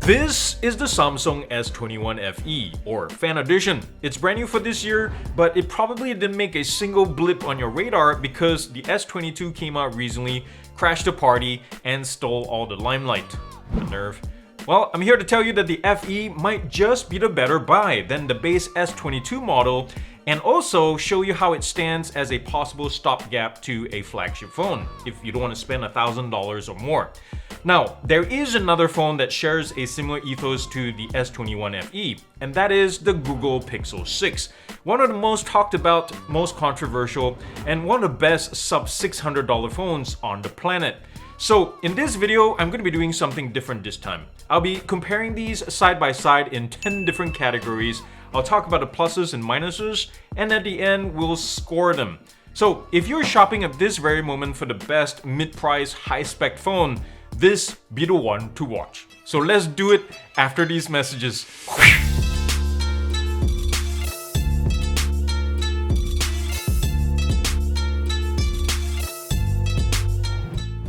This is the Samsung S21 FE, or Fan Edition. It's brand new for this year, but it probably didn't make a single blip on your radar because the S22 came out recently, crashed the party, and stole all the limelight. The nerve. Well, I'm here to tell you that the FE might just be the better buy than the base S22 model, and also show you how it stands as a possible stopgap to a flagship phone, if you don't want to spend $1,000 or more. Now, there is another phone that shares a similar ethos to the S21 FE, and that is the Google Pixel 6. One of the most talked about, most controversial, and one of the best sub $600 phones on the planet. So in this video, I'm going to be doing something different this time. I'll be comparing these side by side in 10 different categories. I'll talk about the pluses and minuses, and at the end, we'll score them. So if you're shopping at this very moment for the best mid-price, high-spec phone, this be the one to watch. So let's do it after these messages.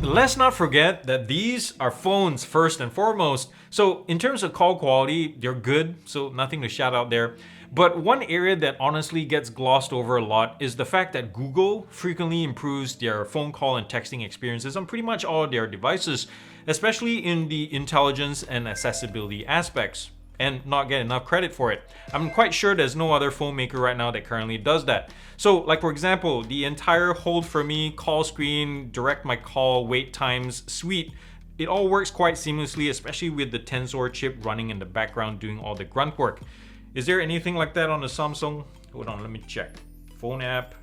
Let's not forget that these are phones first and foremost. So in terms of call quality, they're good, so nothing to shout out there. But one area that honestly gets glossed over a lot is the fact that Google frequently improves their phone call and texting experiences on pretty much all of their devices, especially in the intelligence and accessibility aspects, and not get enough credit for it. I'm quite sure there's no other phone maker right now that currently does that. So like for example, the entire hold for me, call screen, direct my call, wait times suite, it all works quite seamlessly, especially with the Tensor chip running in the background doing all the grunt work. Is there anything like that on the Samsung? Hold on, let me check. Phone app?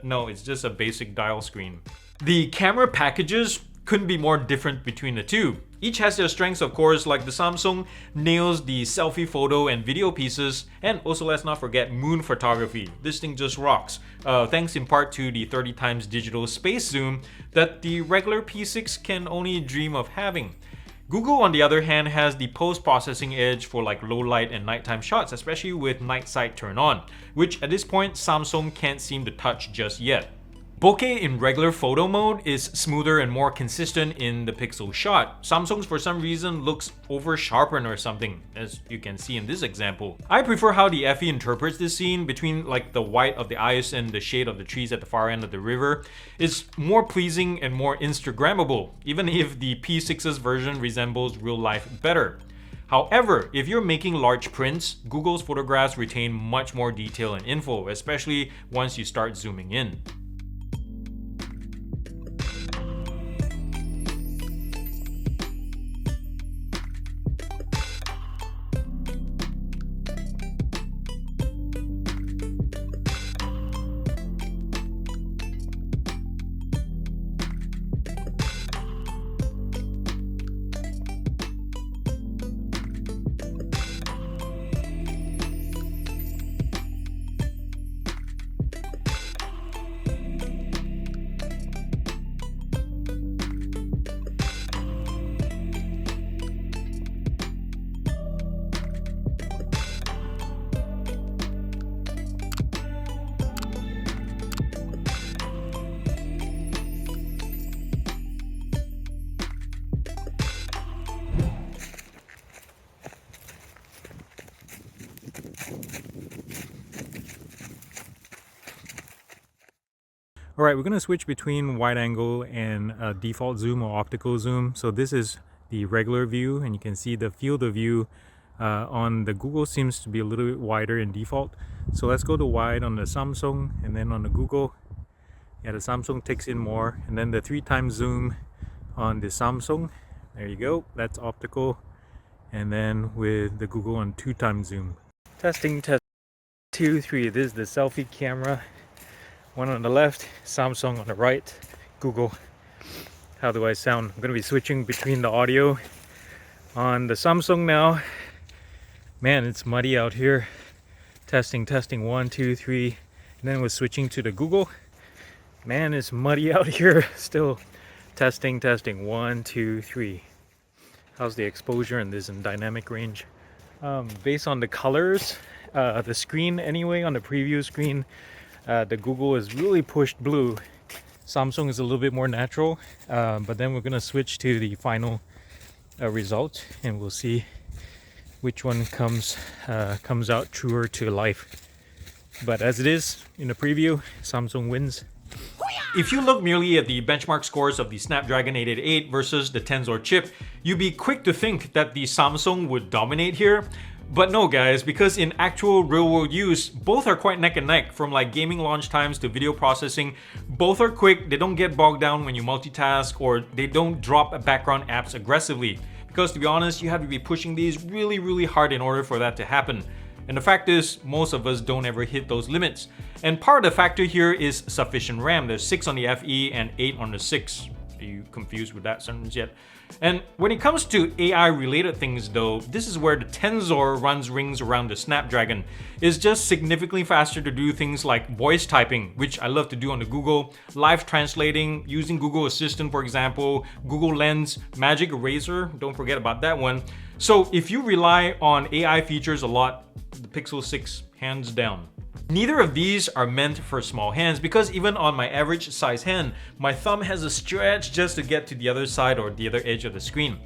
No, it's just a basic dial screen. The camera packages couldn't be more different between the two. Each has their strengths, of course, like the Samsung nails the selfie photo and video pieces, and also let's not forget moon photography. This thing just rocks, thanks in part to the 30 times digital space zoom that the regular P6 can only dream of having. Google, on the other hand, has the post-processing edge for like low light and nighttime shots, especially with night sight turned on, which at this point Samsung can't seem to touch just yet. Bokeh in regular photo mode is smoother and more consistent in the Pixel shot. Samsung's for some reason looks over sharpened or something, as you can see in this example. I prefer how the FE interprets this scene between like the white of the ice and the shade of the trees at the far end of the river. It's more pleasing and more Instagrammable, even if the P6's version resembles real life better. However, if you're making large prints, Google's photographs retain much more detail and info, especially once you start zooming in. Alright, we're going to switch between wide angle and default zoom or optical zoom. So this is the regular view, and you can see the field of view on the Google seems to be a little bit wider in default. So let's go to wide on the Samsung, and then on the Google, yeah, the Samsung takes in more. And then the 3x zoom on the Samsung, there you go, that's optical. And then with the Google on 2x zoom. Testing, test 2, 3, this is the selfie camera. One on the left, Samsung on the right, Google. How do I sound? I'm going to be switching between the audio on the Samsung now. Man, it's muddy out here. Testing, 1, 2, 3. And then we're switching to the Google. Man, it's muddy out here. Still testing, 1, 2, 3. How's the exposure in this in dynamic range? Based on the colors, the screen anyway, on the preview screen, the Google is really pushed blue. Samsung is a little bit more natural, but then we're gonna switch to the final result, and we'll see which one comes out truer to life. But as it is in the preview, Samsung wins. If you look merely at the benchmark scores of the Snapdragon 888 versus the Tensor chip, you'd be quick to think that the Samsung would dominate here. But no guys, because in actual real-world use, both are quite neck and neck. From like gaming launch times to video processing, both are quick, they don't get bogged down when you multitask, or they don't drop background apps aggressively. Because to be honest, you have to be pushing these really hard in order for that to happen. And the fact is, most of us don't ever hit those limits. And part of the factor here is sufficient RAM. There's 6 on the FE and 8 on the 6. Are you confused with that sentence yet? And when it comes to AI related things though, this is where the Tensor runs rings around the Snapdragon. It's just significantly faster to do things like voice typing, which I love to do on the Google, live translating, using Google Assistant for example, Google Lens, Magic Eraser, don't forget about that one. So if you rely on AI features a lot, the Pixel 6 hands down. Neither of these are meant for small hands because even on my average size hand, my thumb has a stretch just to get to the other side or the other edge of the screen.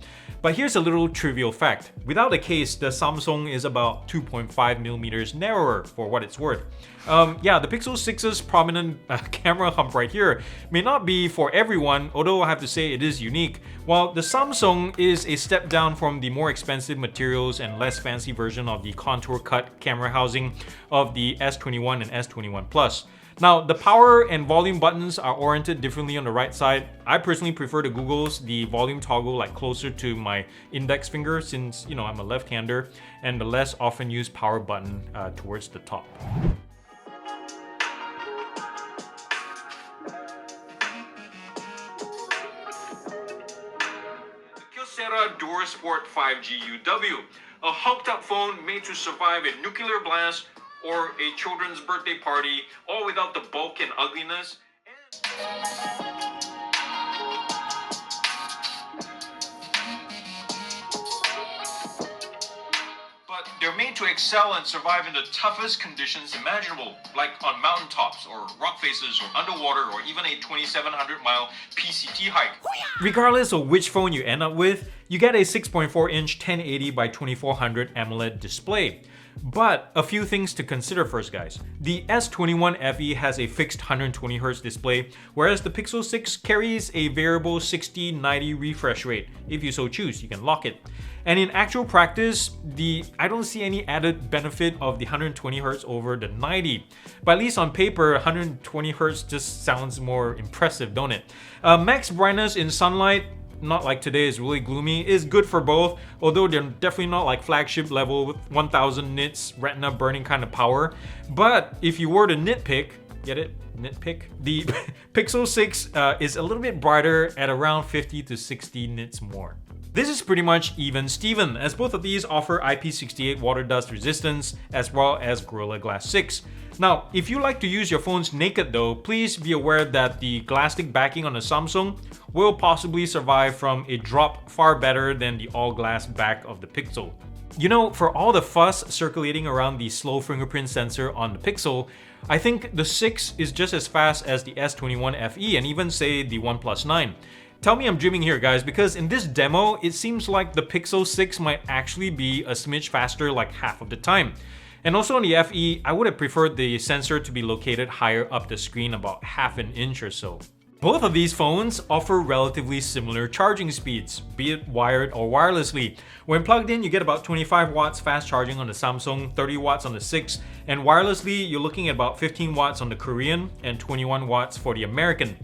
But here's a little trivial fact. Without a case, the Samsung is about 2.5 millimeters narrower for what it's worth. Yeah, the Pixel 6's prominent camera hump right here may not be for everyone, although I have to say it is unique, while the Samsung is a step down from the more expensive materials and less fancy version of the contour cut camera housing of the S21 and S21 Plus. Now, the power and volume buttons are oriented differently on the right side. I personally prefer the Google's, the volume toggle like closer to my index finger since, I'm a left-hander, and the less often used power button towards the top. DualSport 5G UW, a hulked up phone made to survive a nuclear blast or a children's birthday party, all without the bulk and ugliness. But they're made to excel and survive in the toughest conditions imaginable, like on mountaintops or rock faces or underwater or even a 2,700-mile PCT hike. Regardless of which phone you end up with, you get a 6.4-inch 1080 by 2400 AMOLED display. But a few things to consider first, guys. The S21 FE has a fixed 120Hz display, whereas the Pixel 6 carries a variable 60-90 refresh rate. If you so choose, you can lock it. And in actual practice, I don't see any added benefit of the 120Hz over the 90. But at least on paper, 120Hz just sounds more impressive, don't it? Max brightness in sunlight, not like today is really gloomy, is good for both, although they're definitely not like flagship level with 1000 nits retina burning kind of power. But if you were to nitpick, get it? Nitpick? The Pixel 6 is a little bit brighter at around 50 to 60 nits more. This is pretty much even Steven, as both of these offer IP68 water dust resistance as well as Gorilla Glass 6. Now, if you like to use your phones naked though, please be aware that the glasstic backing on the Samsung will possibly survive from a drop far better than the all-glass back of the Pixel. For all the fuss circulating around the slow fingerprint sensor on the Pixel, I think the 6 is just as fast as the S21 FE and even say the OnePlus 9. Tell me I'm dreaming here, guys, because in this demo, it seems like the Pixel 6 might actually be a smidge faster like half of the time. And also on the FE, I would have preferred the sensor to be located higher up the screen, about half an inch or so. Both of these phones offer relatively similar charging speeds, be it wired or wirelessly. When plugged in, you get about 25 watts fast charging on the Samsung, 30 watts on the 6, and wirelessly, you're looking at about 15 watts on the Korean and 21 watts for the American.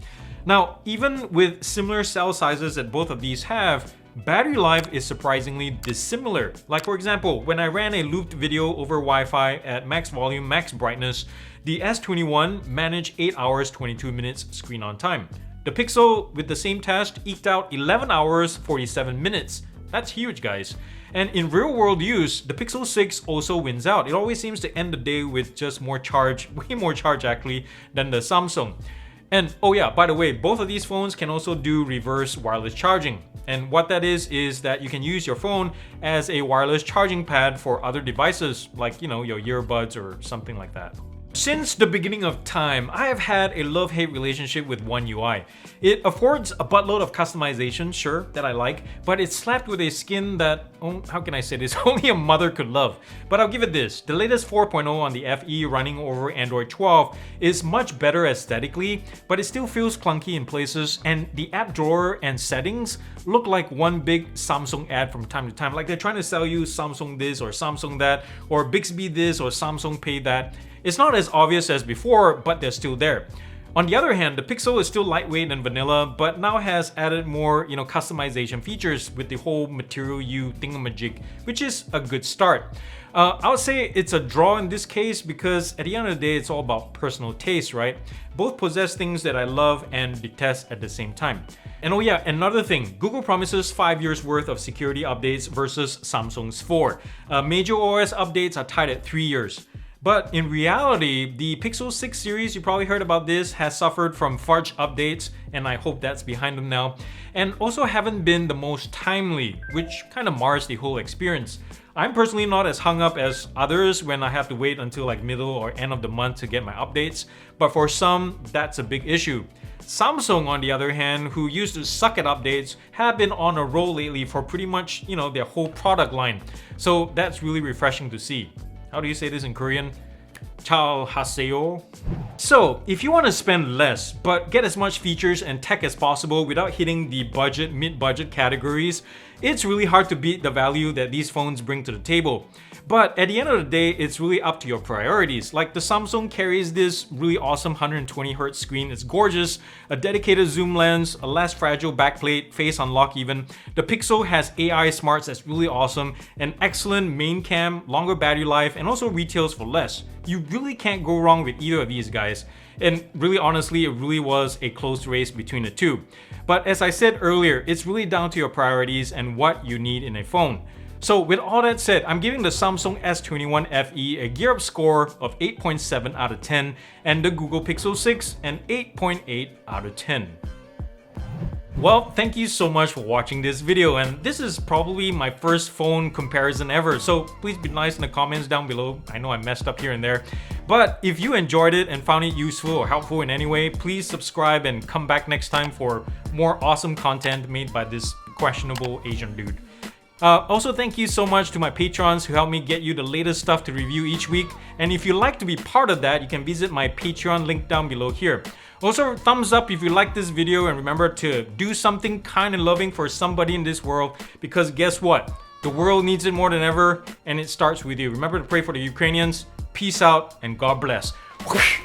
Now, even with similar cell sizes that both of these have, battery life is surprisingly dissimilar. Like for example, when I ran a looped video over Wi-Fi at max volume, max brightness, the S21 managed 8 hours 22 minutes screen on time. The Pixel with the same test eked out 11 hours 47 minutes. That's huge, guys. And in real world use, the Pixel 6 also wins out. It always seems to end the day with just more charge, way more charge actually, than the Samsung. And oh yeah, by the way, both of these phones can also do reverse wireless charging. And what that is that you can use your phone as a wireless charging pad for other devices, like your earbuds or something like that. Since the beginning of time, I have had a love-hate relationship with One UI. It affords a buttload of customization, sure, that I like, but it's slapped with a skin that, oh, how can I say this, only a mother could love. But I'll give it this, the latest 4.0 on the FE running over Android 12 is much better aesthetically, but it still feels clunky in places, and the app drawer and settings look like one big Samsung ad from time to time, like they're trying to sell you Samsung this or Samsung that, or Bixby this or Samsung Pay that. It's not as obvious as before, but they're still there. On the other hand, the Pixel is still lightweight and vanilla, but now has added more, customization features with the whole Material U thingamajig, which is a good start. I would say it's a draw in this case because at the end of the day, it's all about personal taste, right? Both possess things that I love and detest at the same time. And oh yeah, another thing, Google promises 5 years worth of security updates versus Samsung's 4. Major OS updates are tied at 3 years. But in reality, the Pixel 6 series, you probably heard about this, has suffered from fudge updates, and I hope that's behind them now, and also haven't been the most timely, which kind of mars the whole experience. I'm personally not as hung up as others when I have to wait until like middle or end of the month to get my updates, but for some, that's a big issue. Samsung, on the other hand, who used to suck at updates, have been on a roll lately for pretty much, their whole product line. So that's really refreshing to see. How do you say this in Korean? Chal haseo. So, if you want to spend less but get as much features and tech as possible without hitting the budget, mid-budget categories, it's really hard to beat the value that these phones bring to the table. But at the end of the day, it's really up to your priorities. Like the Samsung carries this really awesome 120Hz screen, it's gorgeous, a dedicated zoom lens, a less fragile backplate, face unlock even. The Pixel has AI smarts that's really awesome, an excellent main cam, longer battery life, and also retails for less. You really can't go wrong with either of these guys. And really honestly, it really was a close race between the two. But as I said earlier, it's really down to your priorities and what you need in a phone. So with all that said, I'm giving the Samsung S21 FE a GearUP score of 8.7 out of 10 and the Google Pixel 6 an 8.8 out of 10. Well, thank you so much for watching this video, and this is probably my first phone comparison ever, so please be nice in the comments down below. I know I messed up here and there, but if you enjoyed it and found it useful or helpful in any way, please subscribe and come back next time for more awesome content made by this questionable Asian dude. Also, thank you so much to my patrons who help me get you the latest stuff to review each week, and if you'd like to be part of that, you can visit my Patreon link down below here. Also, thumbs up if you like this video, and remember to do something kind and loving for somebody in this world, because guess what? The world needs it more than ever, and it starts with you. Remember to pray for the Ukrainians. Peace out, and God bless. Whoosh.